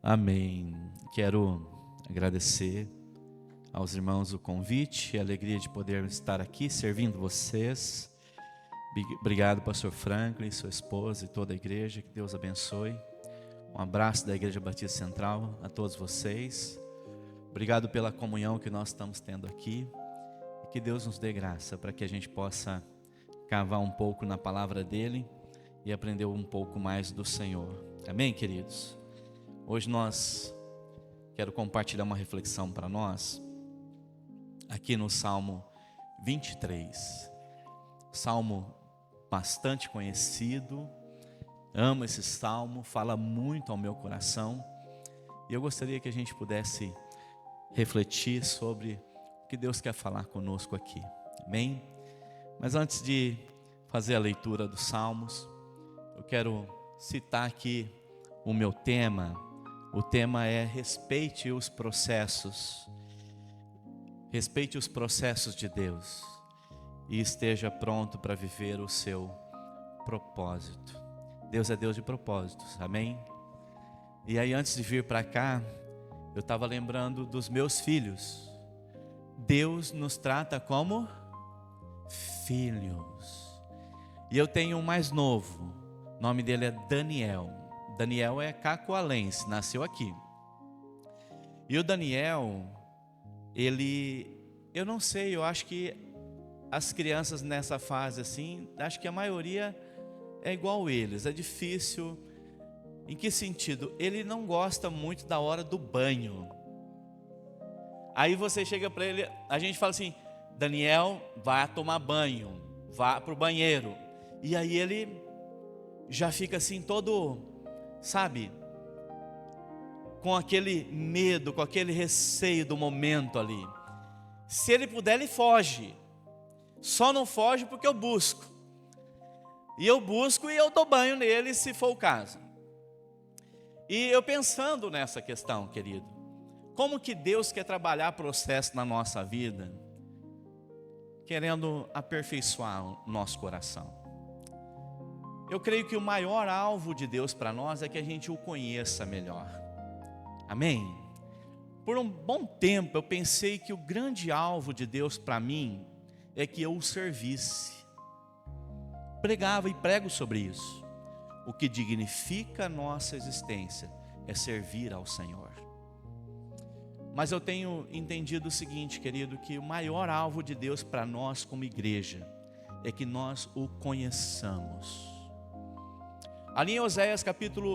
Amém. Quero agradecer aos irmãos o convite e a alegria de poder estar aqui servindo vocês. Obrigado, pastor Franklin, sua esposa e toda a igreja, que Deus abençoe. Um abraço da Igreja Batista Central a todos vocês. Obrigado pela comunhão que nós estamos tendo aqui. E que Deus nos dê graça para que a gente possa cavar um pouco na palavra dele e aprender um pouco mais do Senhor. Amém, queridos? Hoje quero compartilhar uma reflexão para nós, aqui no Salmo 23. Salmo bastante conhecido, amo esse salmo, fala muito ao meu coração. E eu gostaria que a gente pudesse refletir sobre o que Deus quer falar conosco aqui. Amém? Mas antes de fazer a leitura dos salmos, eu quero citar aqui o meu tema. O tema é respeite os processos. Respeite os processos de Deus e esteja pronto para viver o seu propósito. Deus é Deus de propósitos, amém? E aí, antes de vir para cá, eu estava lembrando dos meus filhos. Deus nos trata como filhos. E eu tenho um mais novo, o nome dele é Daniel. Daniel é cacoalense, nasceu aqui. E o Daniel, eu não sei, eu acho que as crianças nessa fase assim, acho que a maioria é igual eles, é difícil. Em que sentido? Ele não gosta muito da hora do banho. Aí você chega para ele, a gente fala assim: Daniel, vai tomar banho, vá para o banheiro. E aí ele já fica assim todo, sabe, com aquele medo, com aquele receio do momento ali. Se ele puder, ele foge. Só não foge porque eu busco. E eu busco e eu dou banho nele, se for o caso. E eu pensando nessa questão, querido, como que Deus quer trabalhar processo na nossa vida, querendo aperfeiçoar o nosso coração. Eu creio que o maior alvo de Deus para nós é que a gente o conheça melhor. Amém? Por um bom tempo eu pensei que o grande alvo de Deus para mim é que eu o servisse. Pregava e prego sobre isso. O que dignifica a nossa existência é servir ao Senhor. Mas eu tenho entendido o seguinte, querido, que o maior alvo de Deus para nós como igreja é que nós o conheçamos. Ali em Oséias,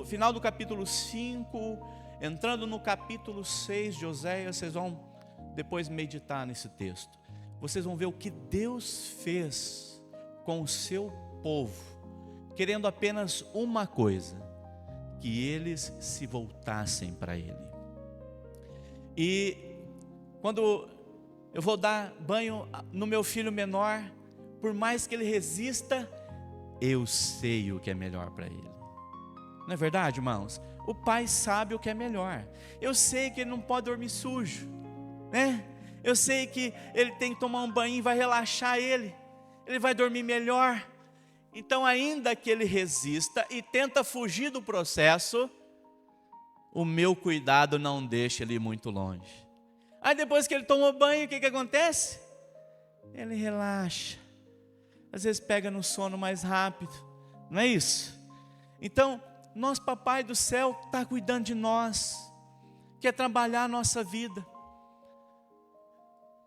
final do capítulo 5, entrando no capítulo 6 de Oséias, vocês vão depois meditar nesse texto. Vocês vão ver o que Deus fez com o seu povo, querendo apenas uma coisa: que eles se voltassem para Ele. E quando eu vou dar banho no meu filho menor, por mais que ele resista, eu sei o que é melhor para ele. Não é verdade, irmãos? O pai sabe o que é melhor. Eu sei que ele não pode dormir sujo, né? Eu sei que ele tem que tomar um banho, vai relaxar ele vai dormir melhor. Então, ainda que ele resista e tenta fugir do processo, o meu cuidado não deixa ele ir muito longe. Aí depois que ele tomou banho, o que acontece? Ele relaxa. Às vezes pega no sono mais rápido, não é isso? Então, nosso papai do céu está cuidando de nós, quer trabalhar a nossa vida.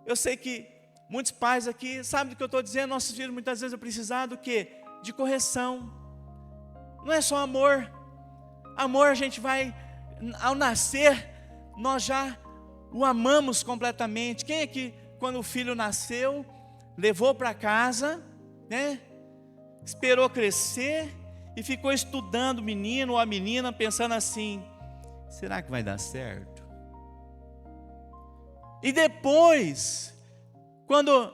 Eu sei que muitos pais aqui sabem do que eu estou dizendo. Nossos filhos muitas vezes vão precisar do quê? De correção. Não é só amor. Amor a gente vai, ao nascer, nós já o amamos completamente. Quem é que, quando o filho nasceu, levou para casa, né? Esperou crescer e ficou estudando o menino ou a menina, pensando assim: será que vai dar certo? E depois, quando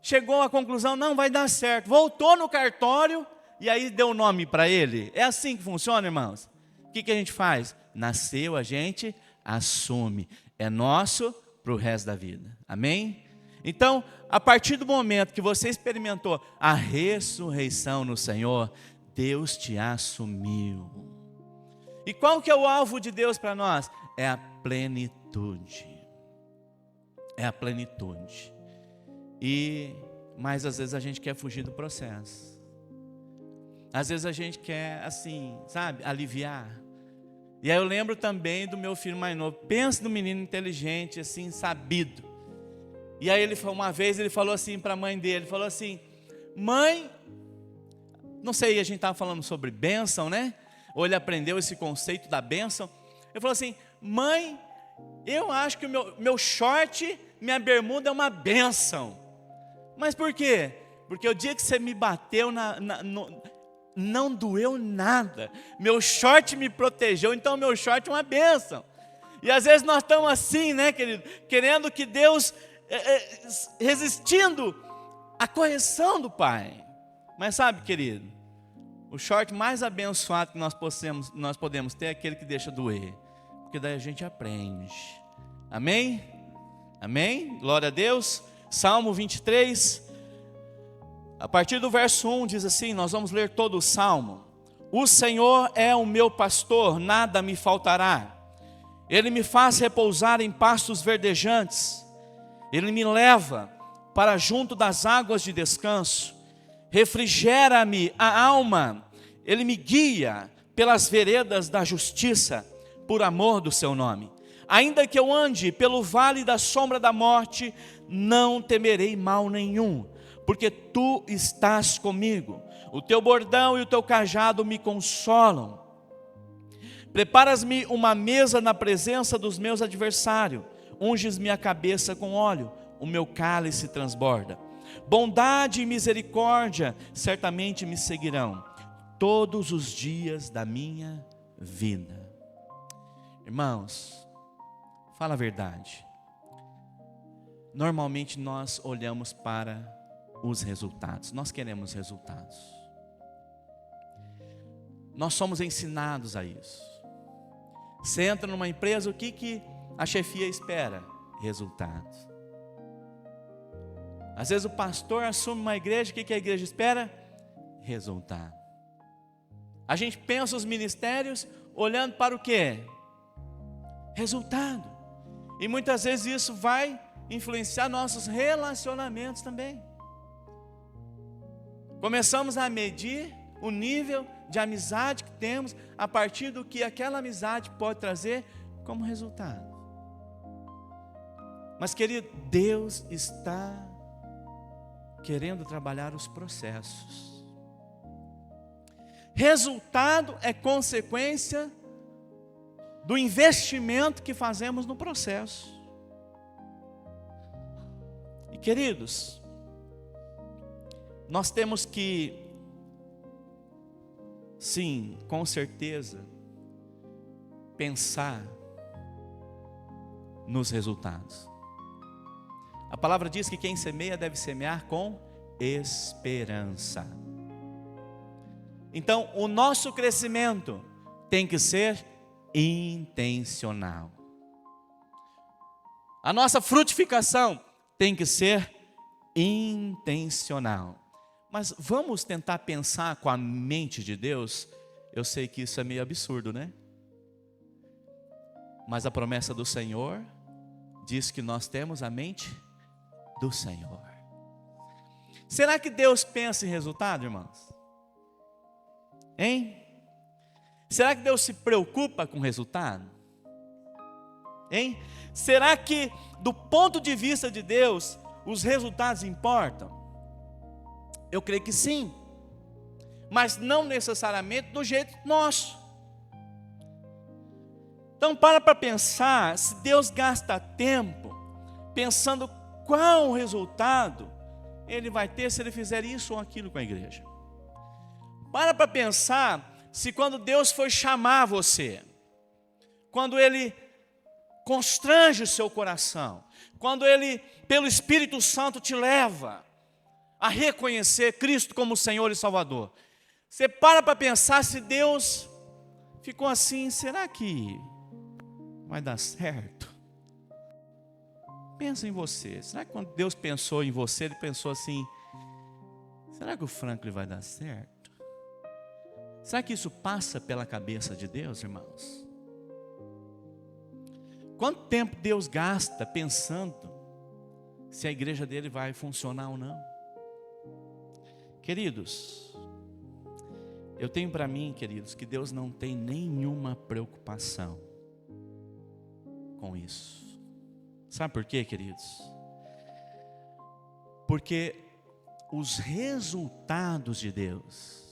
chegou à conclusão, não vai dar certo, voltou no cartório e aí deu o nome para ele. É assim que funciona, irmãos? O que a gente faz? Nasceu, a gente assume. É nosso para o resto da vida. Amém? Então, a partir do momento que você experimentou a ressurreição no Senhor, Deus te assumiu. E qual que é o alvo de Deus para nós? É a plenitude. É a plenitude. Mas às vezes a gente quer fugir do processo. Às vezes a gente quer, assim, sabe, aliviar. E aí eu lembro também do meu filho mais novo. Pensa no menino inteligente, assim, sabido. E aí uma vez ele falou assim para a mãe dele, falou assim: mãe, não sei, a gente estava falando sobre bênção, né? Ou ele aprendeu esse conceito da bênção. Ele falou assim: mãe, eu acho que o meu short, minha bermuda é uma bênção. Mas por quê? Porque o dia que você me bateu, não doeu nada. Meu short me protegeu, então meu short é uma bênção. E às vezes nós estamos assim, né, querido? Querendo que Deus, resistindo à correção do Pai. Mas sabe, querido, o short mais abençoado que nós podemos ter é aquele que deixa doer. Porque daí a gente aprende. Amém? Amém? Glória a Deus. Salmo 23, a partir do verso 1 diz assim, nós vamos ler todo o Salmo. O Senhor é o meu pastor, nada me faltará. Ele me faz repousar em pastos verdejantes. Ele me leva para junto das águas de descanso. Refrigera-me a alma. Ele me guia pelas veredas da justiça, por amor do seu nome. Ainda que eu ande pelo vale da sombra da morte, não temerei mal nenhum, porque tu estás comigo. O teu bordão e o teu cajado me consolam. Preparas-me uma mesa na presença dos meus adversários. Unges minha cabeça com óleo, o meu cálice transborda. Bondade e misericórdia certamente me seguirão todos os dias da minha vida. Irmãos, fala a verdade. Normalmente nós olhamos para os resultados. Nós queremos resultados. Nós somos ensinados a isso. Você entra numa empresa, o que a chefia espera? Resultados. Às vezes o pastor assume uma igreja, o que a igreja espera? Resultado. A gente pensa os ministérios olhando para o quê? Resultado. E muitas vezes isso vai influenciar nossos relacionamentos também. Começamos a medir o nível de amizade que temos a partir do que aquela amizade pode trazer como resultado. Mas, querido, Deus está querendo trabalhar os processos. Resultado é consequência do investimento que fazemos no processo. E, queridos, nós temos que, sim, com certeza, pensar nos resultados. A palavra diz que quem semeia deve semear com esperança. Então, o nosso crescimento tem que ser intencional. A nossa frutificação tem que ser intencional. Mas vamos tentar pensar com a mente de Deus? Eu sei que isso é meio absurdo, né? Mas a promessa do Senhor diz que nós temos a mente do Senhor. Será que Deus pensa em resultado, irmãos? Hein? Será que Deus se preocupa com o resultado? Hein? Será que, do ponto de vista de Deus, os resultados importam? Eu creio que sim, mas não necessariamente do jeito nosso. Então para pensar, se Deus gasta tempo pensando qual o resultado Ele vai ter se Ele fizer isso ou aquilo com a igreja. Para pensar se quando Deus for chamar você, quando Ele constrange o seu coração, quando Ele, pelo Espírito Santo, te leva a reconhecer Cristo como Senhor e Salvador. Você para pensar se Deus ficou assim, será que vai dar certo? Pensa em você. Será que quando Deus pensou em você, Ele pensou assim, será que o Franklin vai dar certo? Será que isso passa pela cabeça de Deus, irmãos? Quanto tempo Deus gasta pensando se a igreja dele vai funcionar ou não? Queridos, eu tenho para mim, queridos, que Deus não tem nenhuma preocupação com isso. Sabe por quê, queridos? Porque os resultados de Deus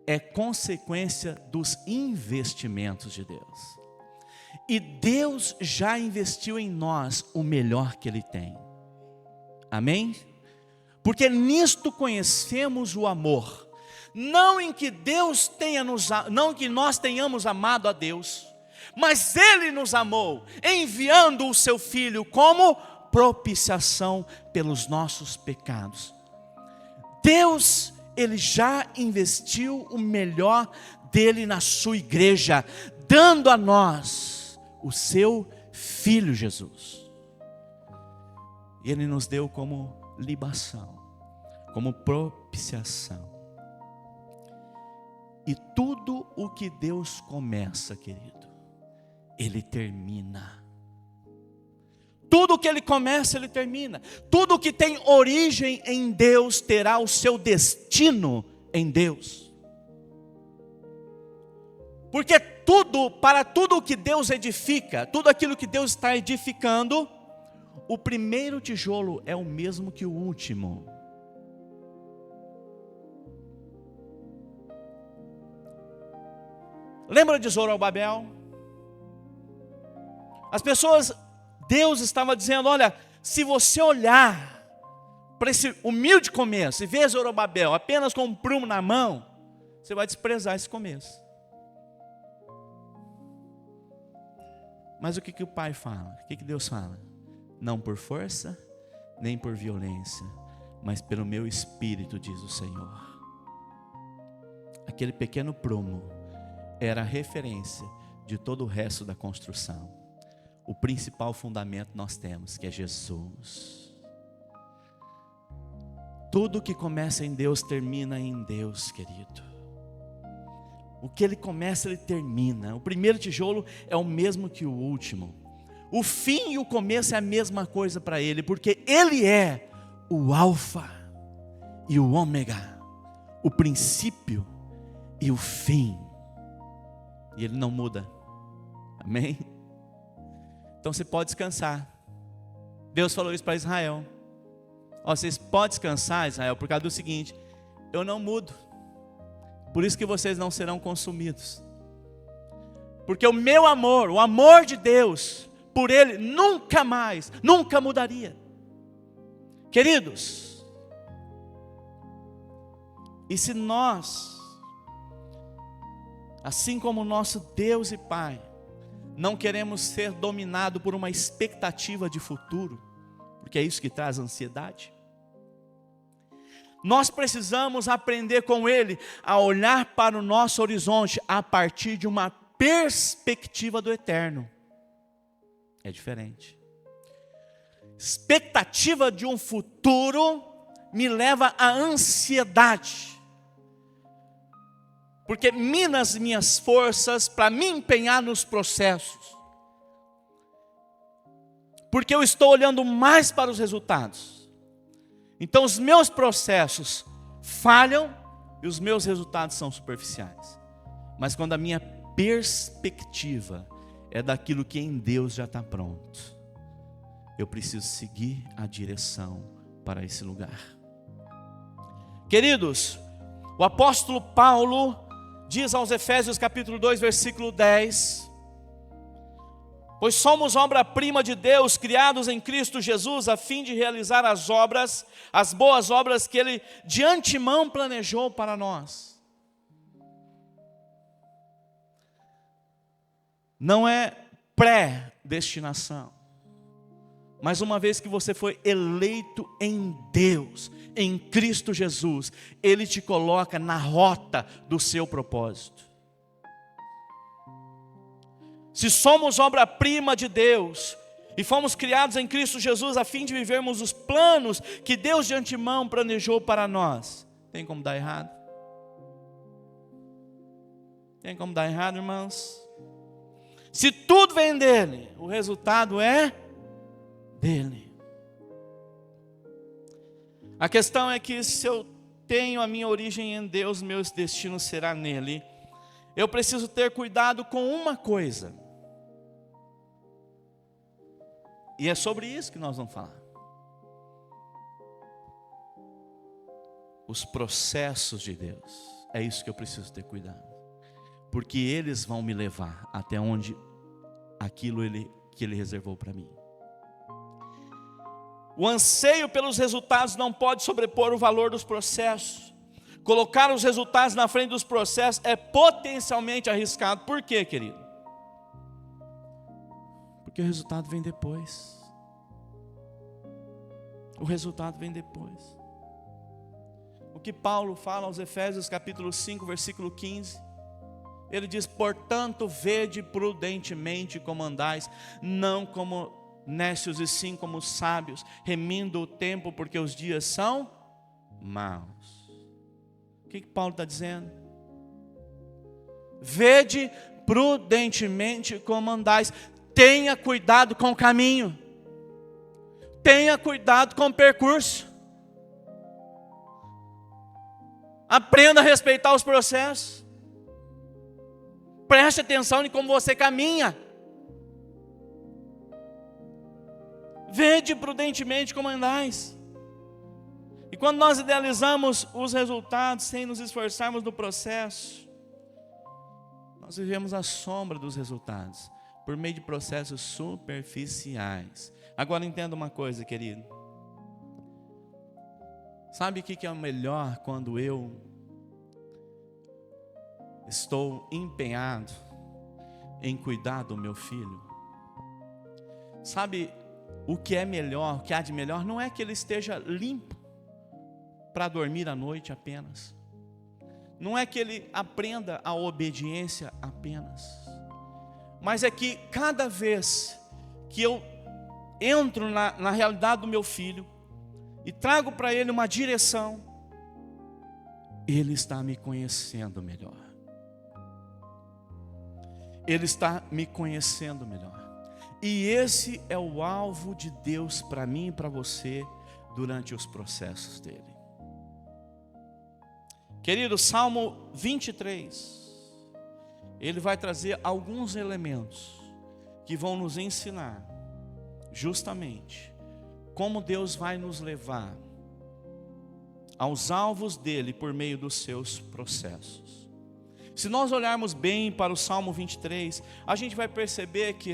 é consequência dos investimentos de Deus. E Deus já investiu em nós o melhor que Ele tem. Amém? Porque nisto conhecemos o amor. Não em que não que nós tenhamos amado a Deus, mas Ele nos amou, enviando o seu Filho como propiciação pelos nossos pecados. Deus, Ele já investiu o melhor dele na sua igreja, dando a nós o seu Filho Jesus. E Ele nos deu como libação, como propiciação. E tudo o que Deus começa, querido, Ele termina. Tudo que Ele começa, Ele termina. Tudo que tem origem em Deus terá o seu destino em Deus. Porque para tudo que Deus edifica, tudo aquilo que Deus está edificando, o primeiro tijolo é o mesmo que o último. Lembra de Zorobabel? As pessoas, Deus estava dizendo, olha, se você olhar para esse humilde começo e ver Zorobabel apenas com um prumo na mão, você vai desprezar esse começo. Mas o que o Pai fala? O que Deus fala? Não por força, nem por violência, mas pelo meu Espírito, diz o Senhor. Aquele pequeno prumo era a referência de todo o resto da construção. O principal fundamento nós temos, que é Jesus. Tudo que começa em Deus, termina em Deus, querido. O que Ele começa, Ele termina. O primeiro tijolo é o mesmo que o último. O fim e o começo é a mesma coisa para Ele, porque Ele é o alfa e o ômega, o princípio e o fim. E Ele não muda. Amém? Então você pode descansar. Deus falou isso para Israel. Vocês podem descansar, Israel, por causa do seguinte: eu não mudo. Por isso que vocês não serão consumidos. Porque o meu amor, o amor de Deus por Ele, nunca mais, nunca mudaria. Queridos, e se nós, assim como o nosso Deus e Pai, não queremos ser dominados por uma expectativa de futuro, porque é isso que traz ansiedade, nós precisamos aprender com Ele a olhar para o nosso horizonte a partir de uma perspectiva do eterno. É diferente. Expectativa de um futuro me leva à ansiedade, porque mina as minhas forças para me empenhar nos processos, porque eu estou olhando mais para os resultados. Então os meus processos falham e os meus resultados são superficiais. Mas quando a minha perspectiva é daquilo que em Deus já está pronto, eu preciso seguir a direção para esse lugar. Queridos, o apóstolo Paulo diz aos Efésios capítulo 2, versículo 10: pois somos obra-prima de Deus, criados em Cristo Jesus, a fim de realizar as boas obras que Ele de antemão planejou para nós. Não é predestinação, mas uma vez que você foi eleito em Deus, em Cristo Jesus, Ele te coloca na rota do seu propósito. Se somos obra-prima de Deus e fomos criados em Cristo Jesus a fim de vivermos os planos que Deus de antemão planejou para nós, tem como dar errado? Tem como dar errado, irmãos? Se tudo vem dele, o resultado é dele. A questão é que se eu tenho a minha origem em Deus, meu destino será nele. Eu preciso ter cuidado com uma coisa. E é sobre isso que nós vamos falar. Os processos de Deus. É isso que eu preciso ter cuidado. Porque eles vão me levar até onde aquilo que Ele reservou para mim. O anseio pelos resultados não pode sobrepor o valor dos processos. Colocar os resultados na frente dos processos é potencialmente arriscado. Por quê, querido? Porque o resultado vem depois. O resultado vem depois. O que Paulo fala aos Efésios capítulo 5, versículo 15. Ele diz: portanto, vede prudentemente como andais, não como nécios e sim como sábios, remindo o tempo, porque os dias são maus. O que Paulo está dizendo? Vede prudentemente como andais. Tenha cuidado com o caminho. Tenha cuidado com o percurso. Aprenda a respeitar os processos. Preste atenção em como você caminha. Vede prudentemente como andais. E quando nós idealizamos os resultados sem nos esforçarmos no processo, nós vivemos à sombra dos resultados, por meio de processos superficiais. Agora entenda uma coisa, querido. Sabe o que é o melhor quando eu estou empenhado em cuidar do meu filho? Sabe o que é melhor, o que há de melhor? Não é que ele esteja limpo para dormir à noite apenas. Não é que ele aprenda a obediência apenas. Mas é que cada vez que eu entro na realidade do meu filho e trago para ele uma direção, ele está me conhecendo melhor. Ele está me conhecendo melhor. E esse é o alvo de Deus para mim e para você durante os processos dele. Querido, Salmo 23, ele vai trazer alguns elementos que vão nos ensinar justamente como Deus vai nos levar aos alvos dele por meio dos seus processos. Se nós olharmos bem para o Salmo 23, a gente vai perceber que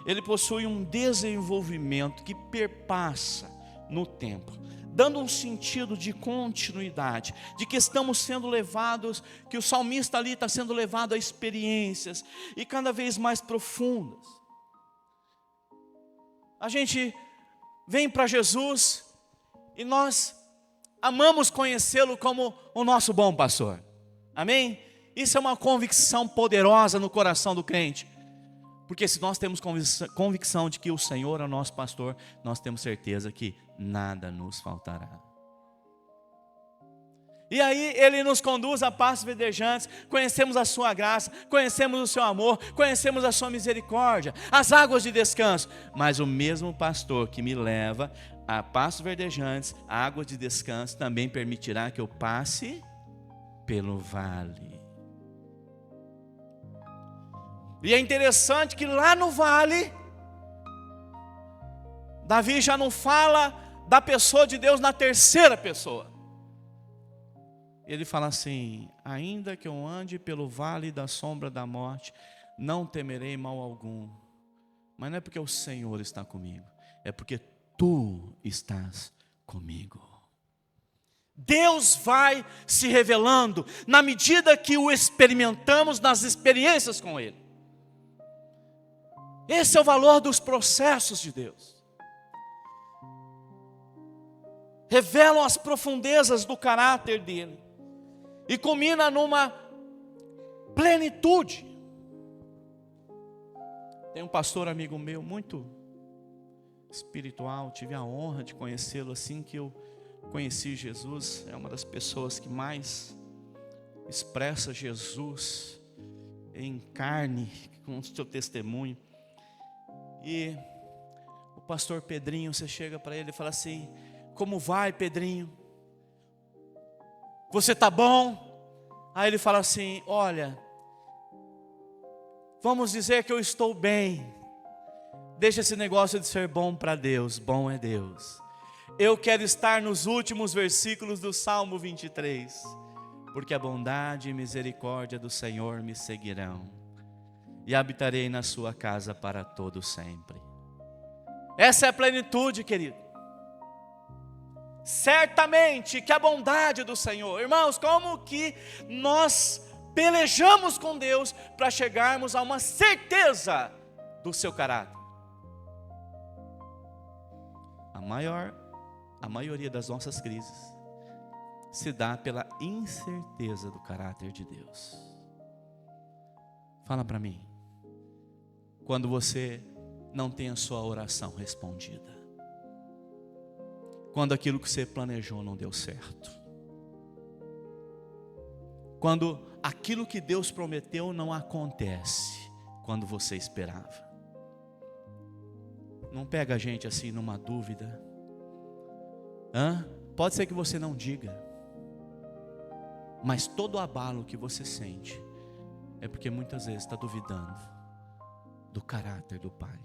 ele possui um desenvolvimento que perpassa no tempo, dando um sentido de continuidade, de que estamos sendo levados, que o salmista ali está sendo levado a experiências e cada vez mais profundas. A gente vem para Jesus e nós amamos conhecê-lo como o nosso bom pastor. Amém? Isso é uma convicção poderosa no coração do crente. Porque se nós temos convicção de que o Senhor é o nosso pastor, nós temos certeza que nada nos faltará. E aí ele nos conduz a pastos verdejantes, conhecemos a sua graça, conhecemos o seu amor, conhecemos a sua misericórdia, as águas de descanso. Mas o mesmo pastor que me leva a pastos verdejantes, a água de descanso, também permitirá que eu passe pelo vale. E é interessante que lá no vale, Davi já não fala da pessoa de Deus na terceira pessoa. Ele fala assim: ainda que eu ande pelo vale da sombra da morte, não temerei mal algum. Mas não é porque o Senhor está comigo, é porque tu estás comigo. Deus vai se revelando na medida que o experimentamos nas experiências com Ele. Esse é o valor dos processos de Deus. Revelam as profundezas do caráter dele e culmina numa plenitude. Tem um pastor amigo meu muito espiritual, tive a honra de conhecê-lo assim que eu conheci Jesus. É uma das pessoas que mais expressa Jesus em carne, com o seu testemunho. E o pastor Pedrinho, você chega para ele e fala assim: como vai, Pedrinho? Você está bom? Aí ele fala assim: olha, vamos dizer que eu estou bem. Deixa esse negócio de ser bom para Deus, bom é Deus. Eu quero estar nos últimos versículos do Salmo 23. Porque a bondade e misericórdia do Senhor me seguirão, e habitarei na sua casa para todo sempre. Essa é a plenitude, querido. Certamente que a bondade do Senhor, irmãos, como que nós pelejamos com Deus para chegarmos a uma certeza do seu caráter? A maioria das nossas crises se dá pela incerteza do caráter de Deus. Fala para mim, quando você não tem a sua oração respondida, quando aquilo que você planejou não deu certo, quando aquilo que Deus prometeu não acontece quando você esperava. Não pega a gente assim numa dúvida. Pode ser que você não diga, mas todo o abalo que você sente é porque muitas vezes está duvidando do caráter do Pai.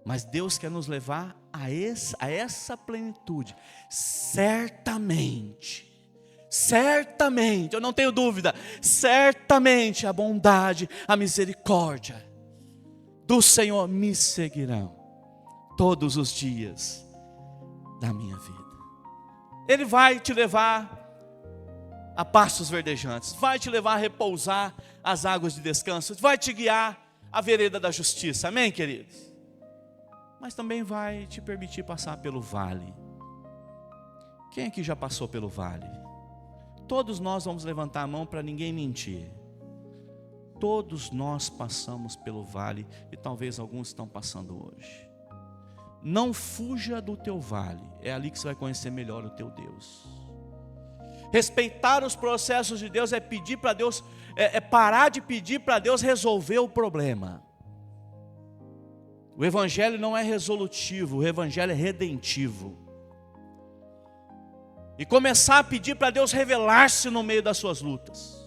Mas Deus quer nos levar a essa plenitude. Certamente, eu não tenho dúvida, certamente a bondade, a misericórdia do Senhor me seguirão todos os dias da minha vida. Ele vai te levar a pastos verdejantes, vai te levar a repousar as águas de descanso, vai te guiar à vereda da justiça, amém, queridos? Mas também vai te permitir passar pelo vale. Quem aqui já passou pelo vale? Todos nós vamos levantar a mão para ninguém mentir. Todos nós passamos pelo vale, e talvez alguns estão passando hoje. Não fuja do teu vale, é ali que você vai conhecer melhor o teu Deus. Respeitar os processos de Deus é pedir para Deus, parar de pedir para Deus resolver o problema. O evangelho não é resolutivo, o evangelho é redentivo. E começar a pedir para Deus revelar-se no meio das suas lutas,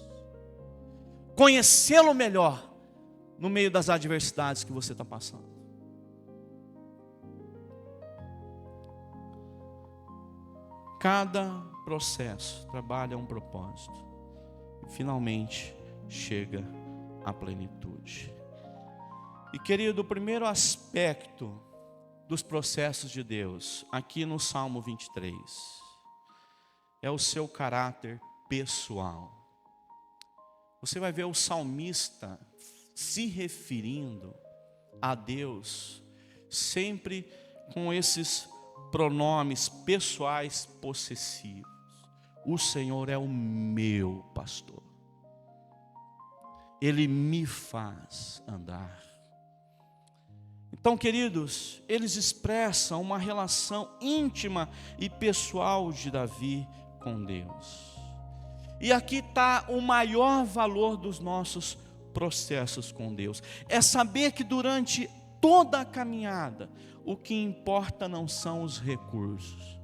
conhecê-lo melhor no meio das adversidades que você está passando. Cada processo trabalha um propósito e finalmente chega à plenitude. E querido, o primeiro aspecto dos processos de Deus, aqui no Salmo 23, é o seu caráter pessoal. Você vai ver o salmista se referindo a Deus sempre com esses pronomes pessoais possessivos. O Senhor é o meu pastor, Ele me faz andar. Então, queridos, eles expressam uma relação íntima e pessoal de Davi com Deus. E aqui está o maior valor dos nossos processos com Deus. É saber que durante toda a caminhada, o que importa não são os recursos,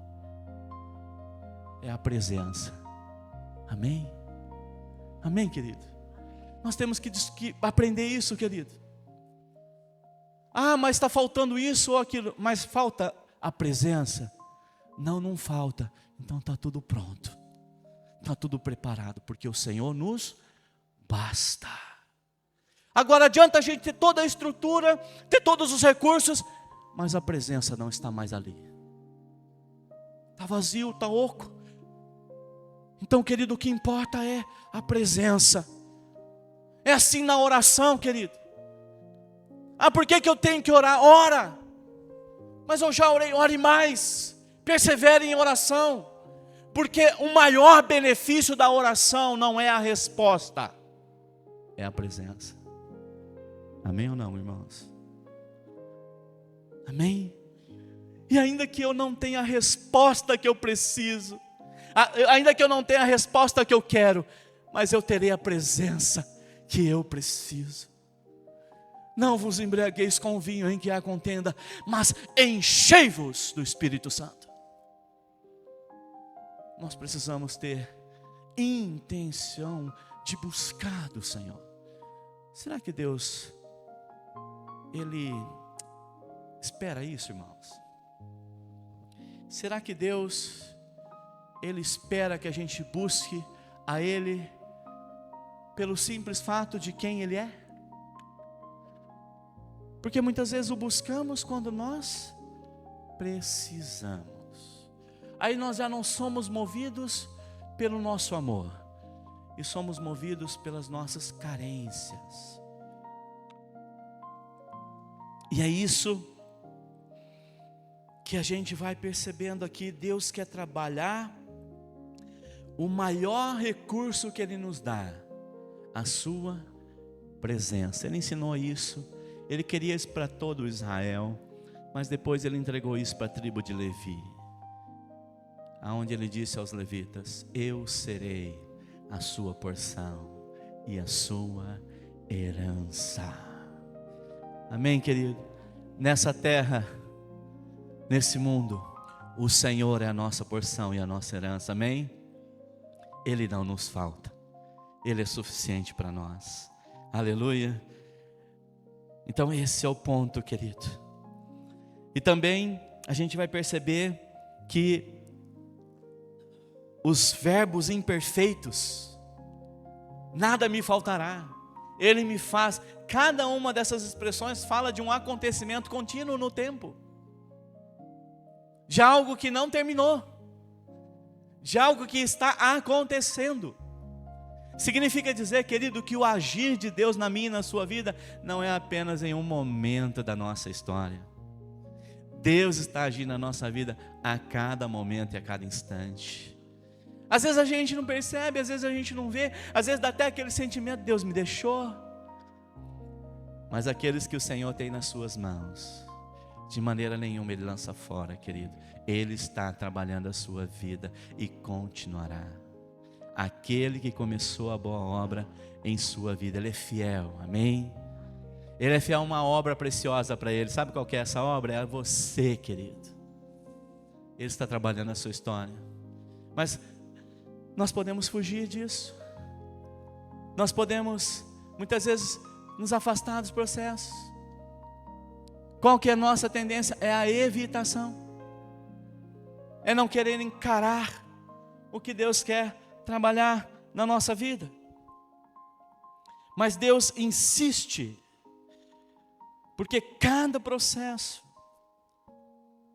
é a presença. Amém? Amém, querido? Nós temos que aprender isso, querido. Mas está faltando isso ou aquilo, mas falta a presença? Não falta. Então está tudo pronto, está tudo preparado, porque o Senhor nos basta. Agora adianta a gente ter toda a estrutura, ter todos os recursos, mas a presença não está mais ali. Está vazio, está oco. Então, querido, o que importa é a presença. É assim na oração, querido. Por que eu tenho que orar? Ora! Mas eu já orei, ore mais. Persevere em oração. Porque o maior benefício da oração não é a resposta, é a presença. Amém ou não, irmãos? Amém? E ainda que eu não tenha a resposta que eu preciso, ainda que eu não tenha a resposta que eu quero, mas eu terei a presença que eu preciso. Não vos embriagueis com o vinho em que há contenda, mas enchei-vos do Espírito Santo. Nós precisamos ter intenção de buscar do Senhor. Será que Deus, Ele espera isso, irmãos? Será que Deus, Ele espera que a gente busque a Ele pelo simples fato de quem Ele é? Porque muitas vezes o buscamos quando nós precisamos. Aí nós já não somos movidos pelo nosso amor, e somos movidos pelas nossas carências. E é isso que a gente vai percebendo aqui. Deus quer trabalhar o maior recurso que Ele nos dá, a sua presença. Ele ensinou isso, Ele queria isso para todo Israel, mas depois Ele entregou isso para a tribo de Levi, aonde Ele disse aos levitas: eu serei a sua porção e a sua herança. Amém, querido? Nessa terra, nesse mundo, o Senhor é a nossa porção e a nossa herança, amém? Ele não nos falta, Ele é suficiente para nós, aleluia. Então esse é o ponto, querido. E também a gente vai perceber que os verbos imperfeitos, nada me faltará, Ele me faz, cada uma dessas expressões fala de um acontecimento contínuo no tempo, de algo que não terminou, de algo que está acontecendo. Significa dizer, querido, que o agir de Deus na minha e na sua vida não é apenas em um momento da nossa história. Deus está agindo na nossa vida a cada momento e a cada instante. Às vezes a gente não percebe, às vezes a gente não vê, às vezes dá até aquele sentimento: Deus me deixou. Mas aqueles que o Senhor tem nas suas mãos, de maneira nenhuma Ele lança fora, querido. Ele está trabalhando a sua vida e continuará. Aquele que começou a boa obra em sua vida, Ele é fiel, amém? Ele é fiel a uma obra preciosa para Ele. Sabe qual que é essa obra? É você, querido. Ele está trabalhando a sua história. Mas nós podemos fugir disso. Nós podemos, muitas vezes, nos afastar dos processos. Qual que é a nossa tendência? É a evitação. É não querer encarar o que Deus quer trabalhar na nossa vida. Mas Deus insiste, porque cada processo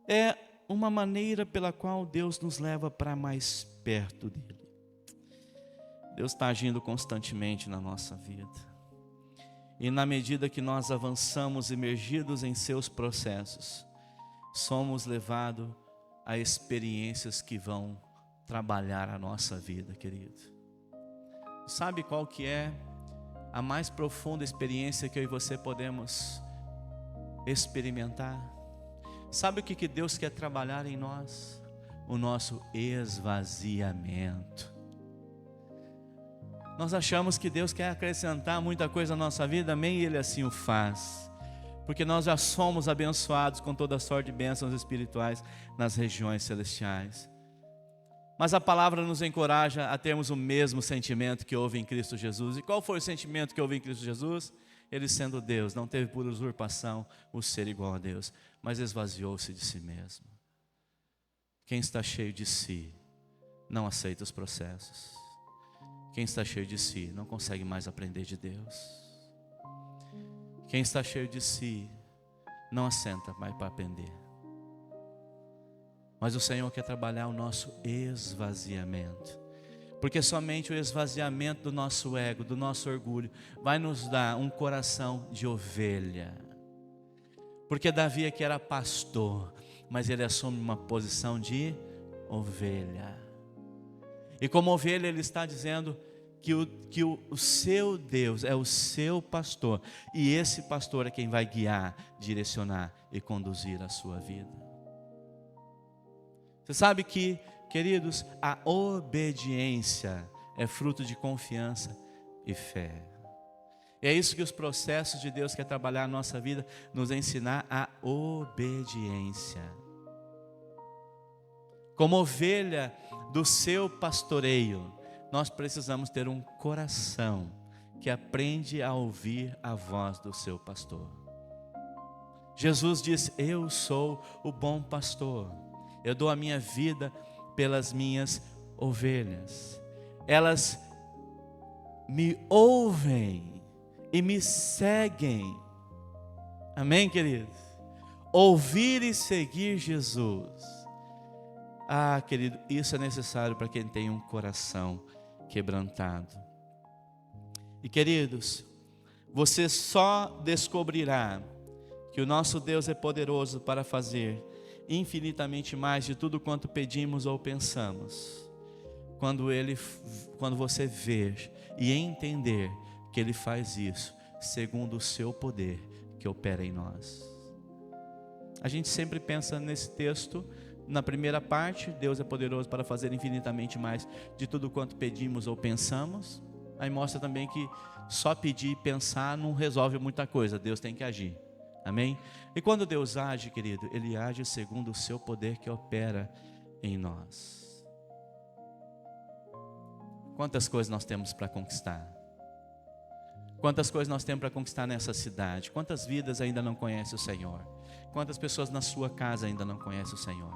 é uma maneira pela qual Deus nos leva para mais perto dEle. Deus está agindo constantemente na nossa vida. E na medida que nós avançamos imergidos em seus processos, somos levados a experiências que vão trabalhar a nossa vida, querido. Sabe qual que é a mais profunda experiência que eu e você podemos experimentar? Sabe o que Deus quer trabalhar em nós? O nosso esvaziamento. Nós achamos que Deus quer acrescentar muita coisa na nossa vida, amém? E Ele assim o faz, porque nós já somos abençoados com toda sorte de bênçãos espirituais nas regiões celestiais. Mas a palavra nos encoraja a termos o mesmo sentimento que houve em Cristo Jesus. E qual foi o sentimento que houve em Cristo Jesus? Ele, sendo Deus, não teve por usurpação o ser igual a Deus, mas esvaziou-se de si mesmo. Quem está cheio de si não aceita os processos. Quem está cheio de si não consegue mais aprender de Deus. Quem está cheio de si não assenta mais para aprender. Mas o Senhor quer trabalhar o nosso esvaziamento, porque somente o esvaziamento do nosso ego, do nosso orgulho, vai nos dar um coração de ovelha. Porque Davi aqui era pastor, mas ele assume uma posição de ovelha. E como ovelha ele está dizendo que o seu Deus é o seu pastor, e esse pastor é quem vai guiar, direcionar e conduzir a sua vida. Você sabe que, queridos, a obediência é fruto de confiança e fé. E é isso que os processos de Deus quer trabalhar na nossa vida, nos ensinar a obediência. Como ovelha do seu pastoreio, nós precisamos ter um coração que aprende a ouvir a voz do seu pastor. Jesus diz: eu sou o bom pastor, eu dou a minha vida pelas minhas ovelhas. Elas me ouvem e me seguem. Amém, queridos? Ouvir e seguir Jesus. Ah, querido, isso é necessário para quem tem um coração quebrantado. E queridos, você só descobrirá que o nosso Deus é poderoso para fazer infinitamente mais de tudo quanto pedimos ou pensamos, quando você ver e entender que Ele faz isso segundo o seu poder que opera em nós. A gente sempre pensa nesse texto, na primeira parte, Deus é poderoso para fazer infinitamente mais de tudo quanto pedimos ou pensamos. Aí mostra também que só pedir e pensar não resolve muita coisa, Deus tem que agir. Amém? E quando Deus age, querido, Ele age segundo o seu poder que opera em nós. Quantas coisas nós temos para conquistar? Quantas coisas nós temos para conquistar nessa cidade? Quantas vidas ainda não conhecem o Senhor? Quantas pessoas na sua casa ainda não conhecem o Senhor?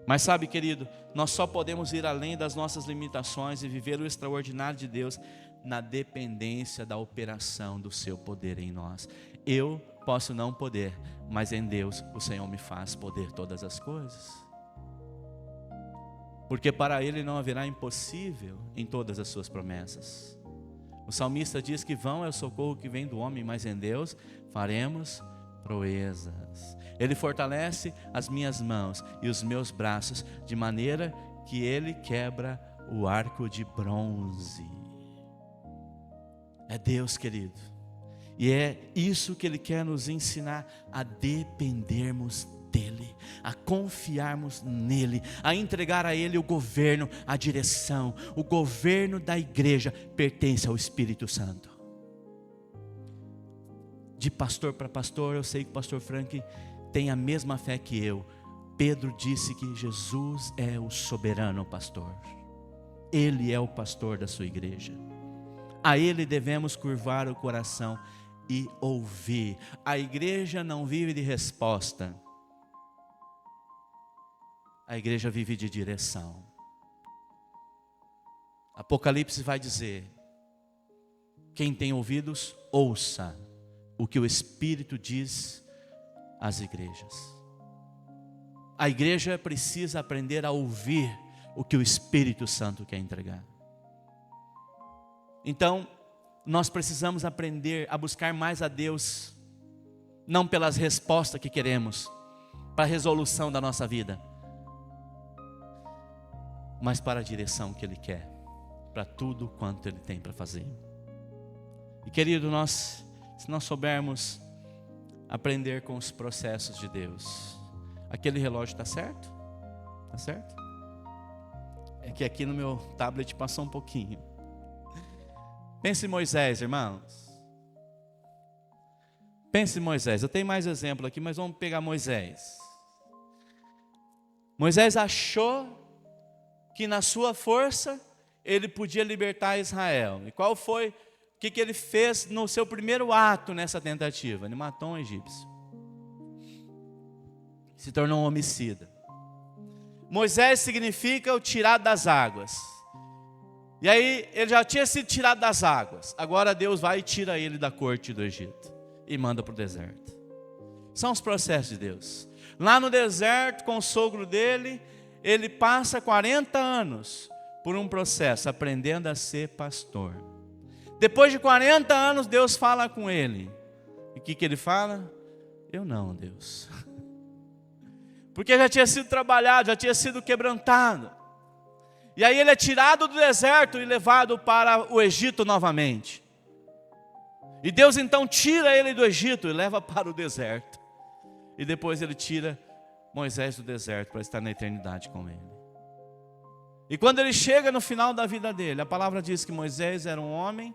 Mas sabe, querido, nós só podemos ir além das nossas limitações e viver o extraordinário de Deus na dependência da operação do seu poder em nós. Eu posso não poder, mas em Deus o Senhor me faz poder todas as coisas. Porque para Ele não haverá impossível em todas as suas promessas. O salmista diz que vão é o socorro que vem do homem, mas em Deus faremos proezas. Ele fortalece as minhas mãos e os meus braços, de maneira que Ele quebra o arco de bronze. É Deus, querido. E é isso que Ele quer nos ensinar, a dependermos dEle, a confiarmos nele, a entregar a Ele o governo, a direção. O governo da igreja pertence ao Espírito Santo. De pastor para pastor, eu sei que o pastor Frank tem a mesma fé que eu. Pedro disse que Jesus é o soberano pastor. Ele é o pastor da sua igreja. A Ele devemos curvar o coração e ouvir. A igreja não vive de resposta. A igreja vive de direção. Apocalipse vai dizer: quem tem ouvidos, ouça o que o Espírito diz às igrejas. A igreja precisa aprender a ouvir o que o Espírito Santo quer entregar. Então, nós precisamos aprender a buscar mais a Deus, não pelas respostas que queremos, para a resolução da nossa vida, mas para a direção que Ele quer, para tudo quanto Ele tem para fazer. E querido, se nós soubermos aprender com os processos de Deus. Aquele relógio está certo? Está certo? É que aqui no meu tablet passou um pouquinho. Pense em Moisés, irmãos. Pense em Moisés. Eu tenho mais exemplo aqui, mas vamos pegar Moisés. Moisés achou que na sua força ele podia libertar Israel. E qual foi? O que ele fez no seu primeiro ato nessa tentativa? Ele matou um egípcio. Se tornou um homicida. Moisés significa o tirado das águas. E aí ele já tinha sido tirado das águas. Agora Deus vai e tira ele da corte do Egito e manda para o deserto. São os processos de Deus. Lá no deserto, com o sogro dele, ele passa 40 anos por um processo, aprendendo a ser pastor. Depois de 40 anos, Deus fala com ele. E o que ele fala? Eu não, Deus. Porque já tinha sido trabalhado, já tinha sido quebrantado. E aí ele é tirado do deserto e levado para o Egito novamente. E Deus então tira ele do Egito e leva para o deserto. E depois ele tira Moisés do deserto para estar na eternidade com ele. E quando ele chega no final da vida dele, a palavra diz que Moisés era um homem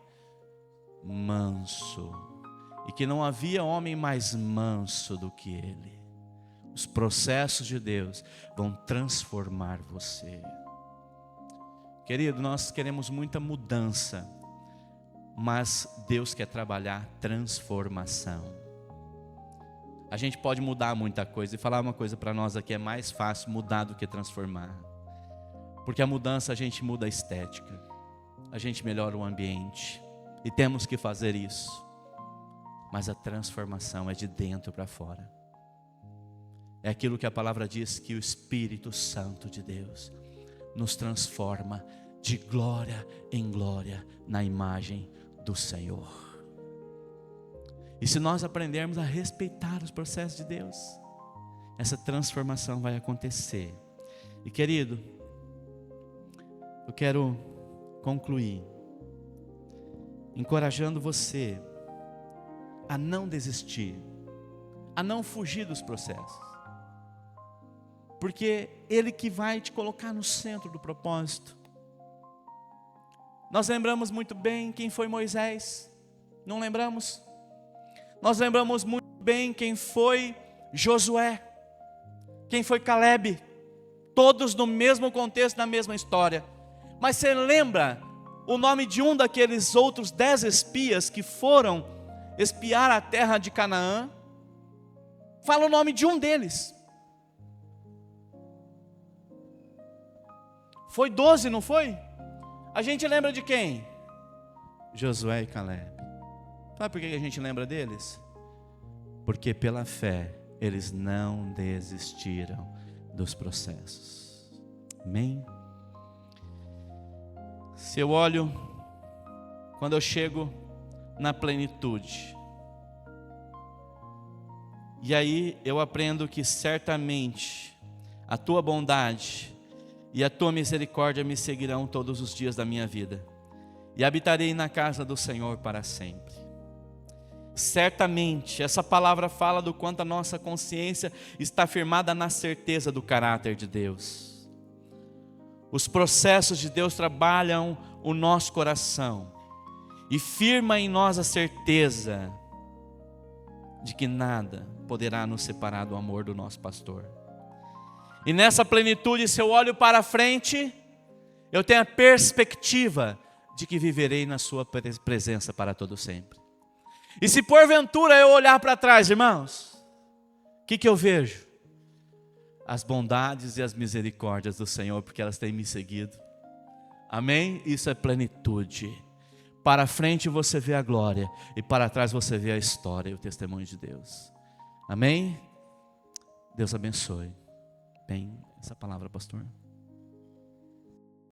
manso, e que não havia homem mais manso do que ele. Os processos de Deus vão transformar você. Querido, nós queremos muita mudança, mas Deus quer trabalhar transformação. A gente pode mudar muita coisa, e falar uma coisa para nós aqui: é mais fácil mudar do que transformar. Porque a mudança, a gente muda a estética, a gente melhora o ambiente, e temos que fazer isso. Mas a transformação é de dentro para fora. É aquilo que a palavra diz, que o Espírito Santo de Deus nos transforma de glória em glória na imagem do Senhor. E se nós aprendermos a respeitar os processos de Deus, essa transformação vai acontecer. E querido, eu quero concluir encorajando você a não desistir, a não fugir dos processos, porque Ele que vai te colocar no centro do propósito. Nós lembramos muito bem quem foi Moisés, não lembramos? Nós lembramos muito bem quem foi Josué, quem foi Caleb, todos no mesmo contexto, na mesma história. Mas você lembra o nome de um daqueles outros 10 espias que foram espiar a terra de Canaã? Fala o nome de um deles. Foi 12, não foi? A gente lembra de quem? Josué e Caleb. Sabe por que a gente lembra deles? Porque pela fé eles não desistiram dos processos. Amém? Se eu olho, quando eu chego na plenitude, e aí eu aprendo que certamente a tua bondade e a tua misericórdia me seguirão todos os dias da minha vida, e habitarei na casa do Senhor para sempre. Certamente, essa palavra fala do quanto a nossa consciência está firmada na certeza do caráter de Deus. Os processos de Deus trabalham o nosso coração e firma em nós a certeza de que nada poderá nos separar do amor do nosso pastor. E nessa plenitude, se eu olho para frente, eu tenho a perspectiva de que viverei na sua presença para todo sempre. E se porventura eu olhar para trás, irmãos, o que eu vejo? As bondades e as misericórdias do Senhor, porque elas têm me seguido. Amém? Isso é plenitude. Para frente você vê a glória, e para trás você vê a história e o testemunho de Deus. Amém? Deus abençoe. Bem, essa palavra, pastor.